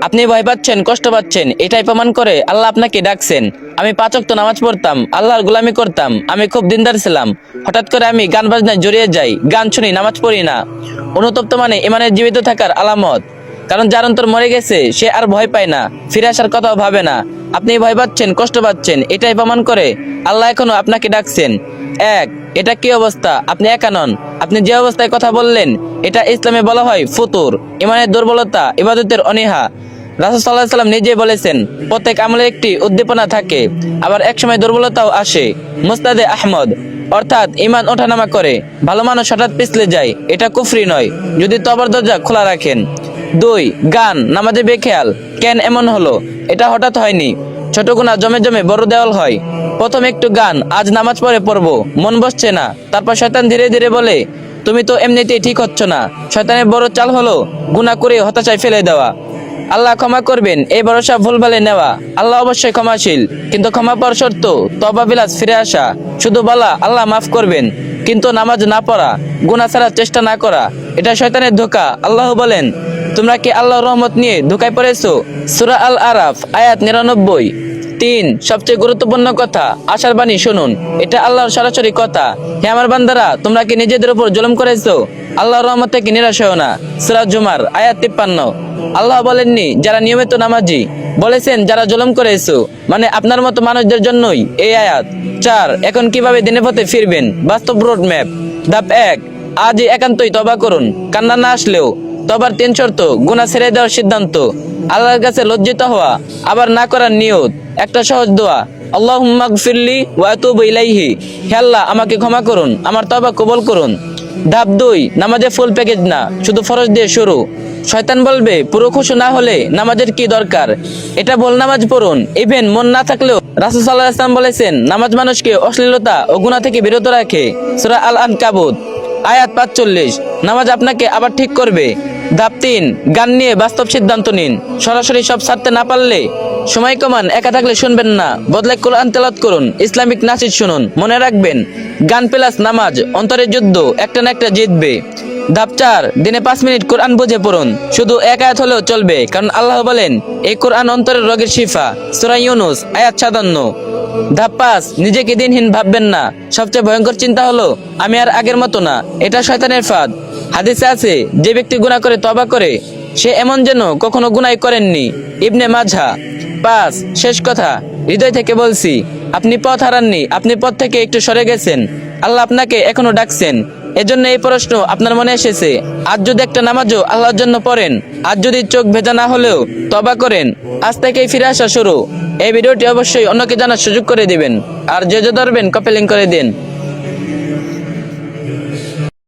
আপনি ভয় পাচ্ছেন, কষ্ট পাচ্ছেন, এটাই প্রমাণ করে আল্লাহ আপনাকে ডাকছেন। আমি 5 ওয়াক্ত নামাজ পড়তাম, আল্লাহর গোলামি করতাম, আমি খুব দিনদার ছিলাম। হঠাৎ করে আমি গান বাজনায় জড়িয়ে যাই, গান শুনি, নামাজ পড়ি না। অনুতপ্ত মানে ইমানের জীবিত থাকার আলামত। কারণ যার অন্তর মরে গেছে সে আর ভয় পায় না, ফিরে আসার কথাও ভাবে না। আপনি ভয় পাচ্ছেন, কষ্ট পাচ্ছেন, এটাই প্রমাণ করে আল্লাহ এখনো আপনাকে ডাকছেন। এক, এটা কি অবস্থা? আপনি একা নন। আপনি যে অবস্থায় কথা বললেন এটা ইসলামে বলা হয় ফুতুর, ইমানের দুর্বলতা, ইবাদতের অনীহা। রাসূল সাল্লাল্লাহু আলাইহি ওয়াসাল্লাম নিজে বলেছেন, প্রত্যেক আমলে একটি উদ্দীপনা থাকে, আবার একসময় দুর্বলতাও আসে। মুসনাদে আহমদ। অর্থাৎ ইমান ওঠানামা করে, ভালো মানুষ হঠাৎ পিছলে যায়, এটা কুফরি নয় যদি তওবার দরজা খোলা রাখেন। দুই, গান নামাজে বেখেয়াল। কেন এমন হলো? এটা হঠাৎ হয়নি। ছোট গুনাহ জমে জমে বড় দেওয়াল হয়। প্রথম একটু গান, আজ নামাজ পড়ে পড়বো, মন বসছে না। তারপর শয়তান ধীরে ধীরে বলে, তুমি তো এমনিতেই ঠিক হচ্ছ না। শয়তানের বড় চাল হলো গুনাহ করে হতাশায় ফেলে দেওয়া। আল্লাহ ক্ষমা করবেন এই ভরসা ভুলভালে নেওয়া। আল্লাহ অবশ্যই ক্ষমাশীল, কিন্তু ক্ষমা পাওয়ার শর্ত তওবা বিলাস ফিরে আসা। শুধু বলা আল্লাহ মাফ করবেন, কিন্তু নামাজ না পড়া, গুনাহ ছাড়ার চেষ্টা না করা, এটা শয়তানের ধোঁকা। আল্লাহ বলেন, তোমরা কি আল্লাহর রহমত নিয়ে ধোঁকায় পড়েছো? সূরা আল আরাফ আয়াত 99। তিন, সবচেয়ে গুরুত্বপূর্ণ কথা, আশার বাণী শুনুন। এটা আল্লাহর সরাসরি কথা। হে আমার বান্দারা, তোমরা কি নিজেদের উপর জুলুম করেছো? আল্লাহর রহমত থেকে নিরাশ হও না। সূরা জুমার আয়াত 53। আল্লাহ বলেননি যারা নিয়মিত নামাজি, বলেছেন যারা জুলুম করেছো, মানে আপনার মতো মানুষদের জন্যই এই আয়াত। চার, এখন কিভাবে দিনের পথে ফিরবেন? বাস্তব রোড ম্যাপ। ধাপ 1, আজই একান্তই তওবা করুন। কান্না না আসলেও তওবার 3 শর্ত। গুনাহ ছেড়ে দেওয়ার সিদ্ধান্ত, আল্লাহর কাছে লজ্জিত হওয়া, আবার না করার নিয়ত। একটা সহজ দোয়া, আল্লাহুম্মা গফিরলি ওয়া আতুবু ইলাইহি। হে আল্লাহ, আমাকে ক্ষমা করুন, আমার তওবা কবুল করুন। ধাপ 2, নামাজে ফুল প্যাকেজ না, শুধু ফরজ দিয়ে শুরু। শয়তান বলবে পুরো খুশু না হলে নামাজের কি দরকার? এটা ভুল নামাজ পড়ুন, ইভেন মন না থাকলেও। রাসূল সাল্লাল্লাহু আলাইহি ওয়াসাল্লাম বলেছেন, নামাজ মানুষকে অশ্লীলতা ও গুনাহ থেকে বিরত রাখে। সূরা আল আনকাবুত আয়াত 45। নামাজ আপনাকে আবার ঠিক করবে। ধাপ 3, গান নিয়ে বাস্তব সিদ্ধান্ত নিন। সরাসরি সব ছাড়তে না পারলে সময় কমান, একা থাকলে শুনবেন না, বদলে কোরআন তেলাওয়াত করুন, ইসলামিক নাচিদ শুনুন। মনে রাখবেন, গান প্লাস নামাজ অন্তরের যুদ্ধ, একটা না একটা জিতবে। ধাপ 4, দিনে 5 মিনিট কোরআন বুঝে পড়ুন। শুধু এক আয়াত হলেও চলবে, কারণ আল্লাহ বলেন এই কোরআন অন্তরের রোগের শিফা। সূরা ইউনূস আয়াত 57। ধাপ 5, নিজেকে দিনহীন ভাববেন না। সবচেয়ে ভয়ঙ্কর চিন্তা হলো আমি আর আগের মতো না। এটা শয়তানের ফাঁদ। হাদিসে আছে, যে ব্যক্তি গুনাহ করে তওবা করে সে এমন যেন কখনো গুনাহ করেননি। ইবনে মাজাহ। 5, শেষ কথা, হৃদয় থেকে বলছি, আপনি পথ হারাননি, আপনি পথ থেকে একটু সরে গেছেন। আল্লাহ আপনাকে এখনো ডাকছেন। এজন্য এই প্রশ্ন আপনার মনে এসেছে, আজ যদি একটা নামাজও আল্লাহর জন্য পড়েন, আজ যদি চোখ ভেজা না হলেও তওবা করেন, আজ থেকেই ফিরে আসা শুরু। এই ভিডিওটি অবশ্যই অন্যকে জানার সুযোগ করে দিবেন, আর যে ধরবেন কপি লিংক করে দিন।